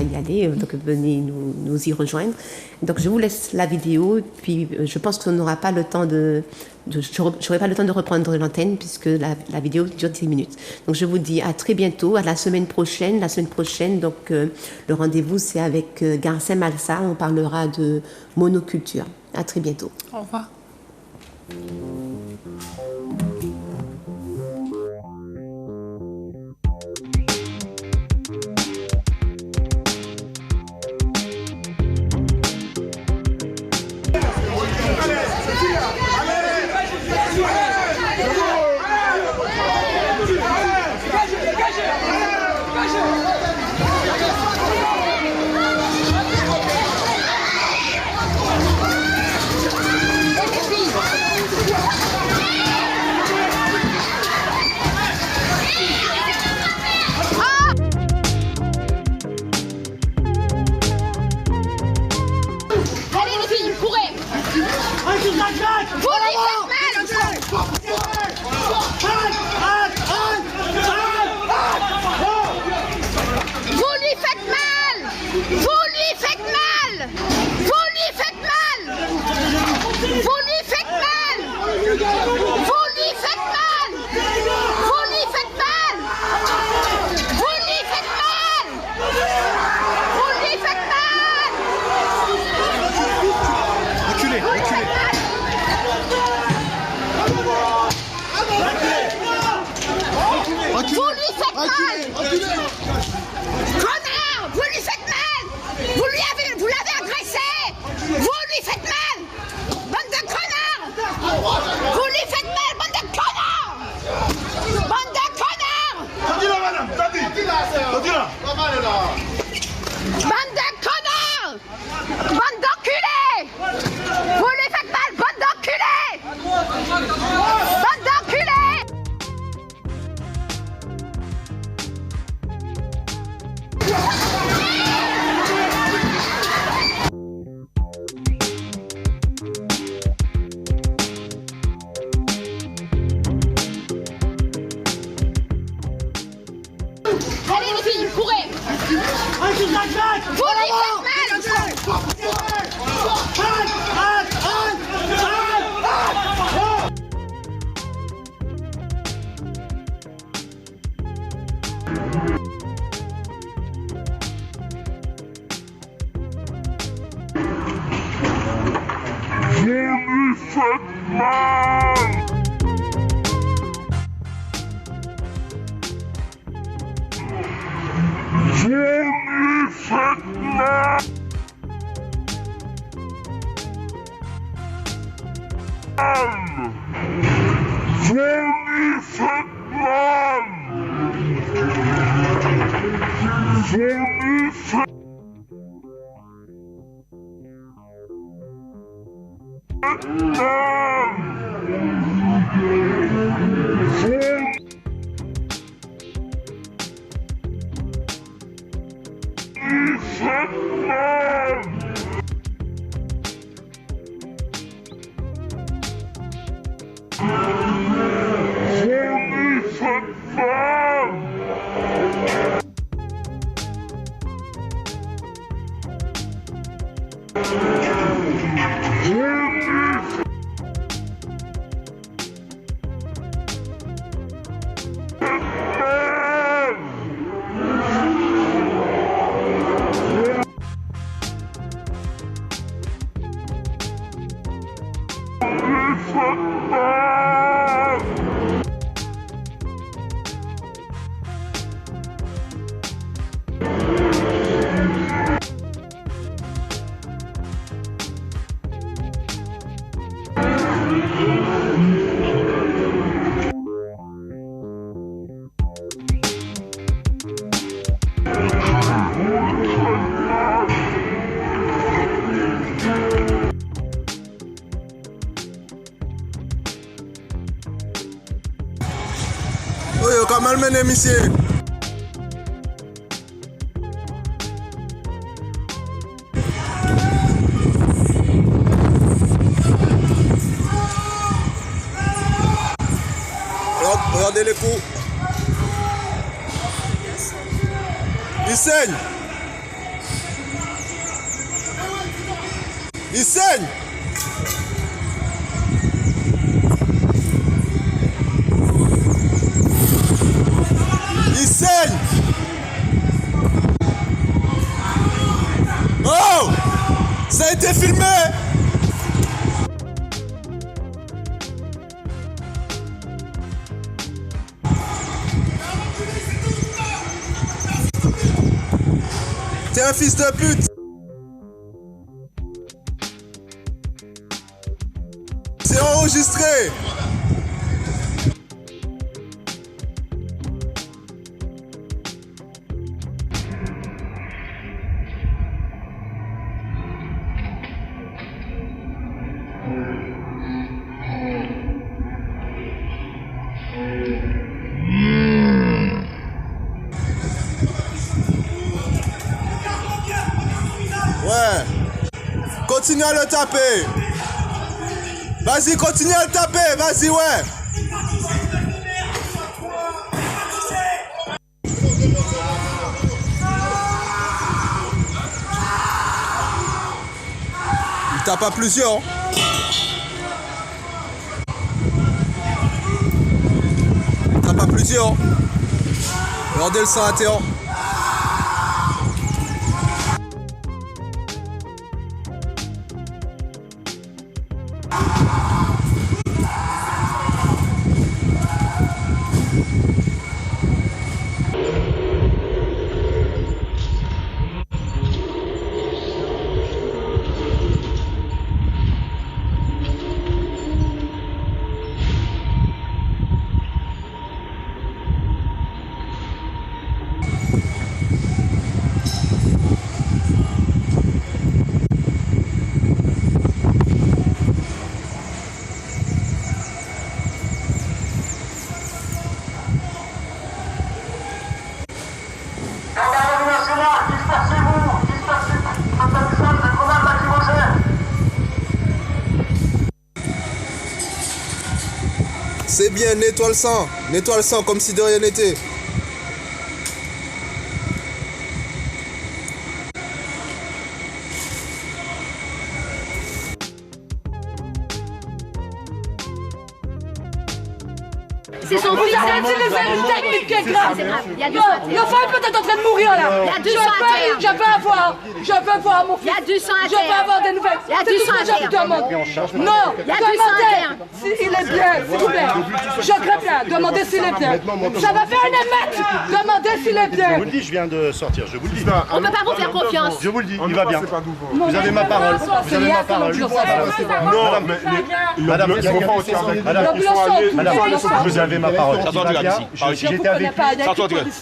y aller, donc venez nous y rejoindre. Donc je vous laisse la vidéo, puis je pense qu'on n'aura pas le temps j'aurai pas le temps de reprendre l'antenne puisque la vidéo dure 10 minutes. Donc je vous dis à très bientôt, à la semaine prochaine. La semaine prochaine, donc le rendez-vous c'est avec Garcin Malsa. On parlera de monoculture. À très bientôt. Au revoir. Quand malmené, monsieur. Regardez les coups. Il saigne. Il saigne. Il saigne. Oh! Ça a été filmé! T'es un fils de pute! C'est enregistré! Continue à le taper. Vas-y, continue à le taper. Vas-y, ouais. Il tape à plusieurs. Il tape à plusieurs. Regardez le sang à terre. C'est bien, nettoie le sang comme si de rien n'était. C'est son fils, c'est une technique qui est grave. La femme peut être en train de mourir là. Il y a du sang à terre. Je veux voir mon fils. Il y a du sang à terre. Je veux avoir des nouvelles. Il y a du sang à terre. Je demande. Non, il y a du sang à terre. S'il est bien, s'il vous plaît. Je crains bien. Demandez s'il est bien. Ça va faire une émeute. Demandez s'il est bien. Je vous le dis, je viens de sortir, je vous le dis. On ne peut pas vous faire confiance. Je vous le dis, il va bien. Vous avez ma parole. Vous avez ma parole. Non, mais Madame, ils sont pas entiers avec nous. Madame, vous avez ma parole. J'étais avec lui.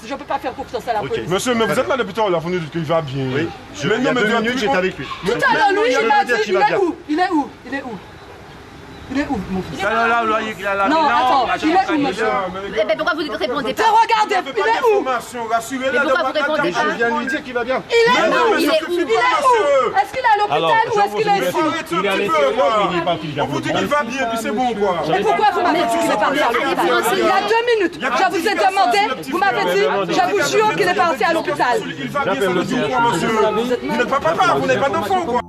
Je ne peux pas faire confiance à la police. Monsieur, mais vous êtes là depuis tout à l'heure, vous nous dites qu'il va bien. Oui, il y a 2 minutes, j'étais avec lui. Tout à l'heure, lui, il m'a dit, il est où? Il est où? Il est où? Il est où, mon fils? Non, attends, il est où, monsieur? Mais pourquoi vous ne répondez pas? Regardez, il est où? Mais pourquoi vous répondez pas? Je viens de lui dire qu'il va bien. Il est où? Il est où? Est-ce qu'il est à l'hôpital ou est-ce qu'il est ici? Il est à l'intérieur, il n'est pas qu'il vient. On vous dit qu'il va bien, puis c'est bon, quoi. Et pourquoi vous m'avez dit qu'il est parti à l'hôpital? Il y a 2 minutes, je vous ai demandé, vous m'avez dit, je vous jure qu'il est parti à l'hôpital. Il va bien, ça veut dire quoi, monsieur? Vous n'êtes pas papa, vous n'avez pas d'enfant, quoi.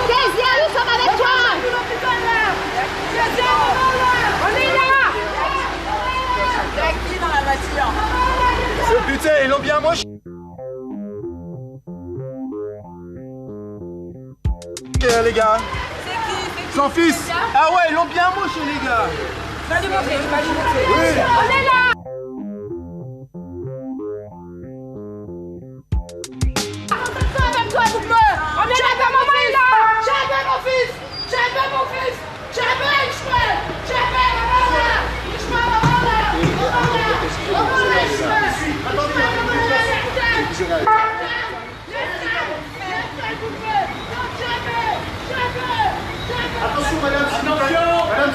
Kezia, nous sommes avec toi. On est là. Avec qui dans la voiture? Ce putain, ils l'ont bien moche. Les gars. C'est qui? Son fils. Ah ouais, ils l'ont bien moché, les gars. Va lui montrer, va lui montrer. Oui. On est là. Avec toi, vous on est là, ta maman est là. J'ai vu mon fils. J'ai vu mon fils. J'ai vu Ishmael. J'ai vu maman là. Ishmael, maman là. Maman là. Maman là, Ishmael. Ishmael, maman là. Attention, madame. Attention. Madame.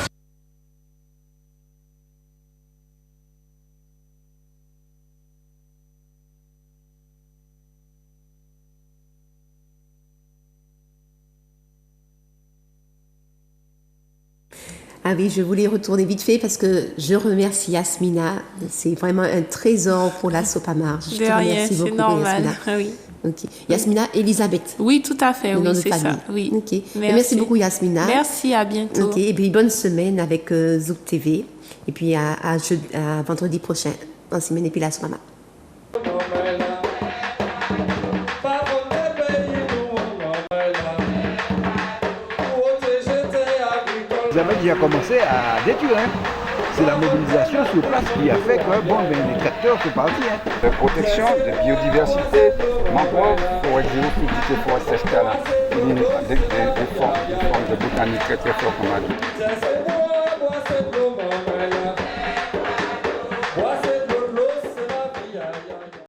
Ah oui, je voulais retourner vite fait parce que je remercie Yasmina. C'est vraiment un trésor pour la Sopamar. Je te remercie beaucoup, normal. Yasmina. Oui. Okay. Yasmina Elisabeth. Oui, tout à fait. Le Oui, nom de c'est famille. ça. Oui. Okay. Merci beaucoup, Yasmina. Merci, à bientôt. Okay. Et puis bonne semaine avec Zouk TV. Et puis à vendredi prochain, en semaine, et puis la Sopamar. Vous avez déjà commencé à détruire. C'est la mobilisation sur place qui a fait que les tracteurs sont partis. De protection, de biodiversité, mangrove, forêt géophysique, forêt sèche canal, des formes de botanique très très fortes comme on a dit.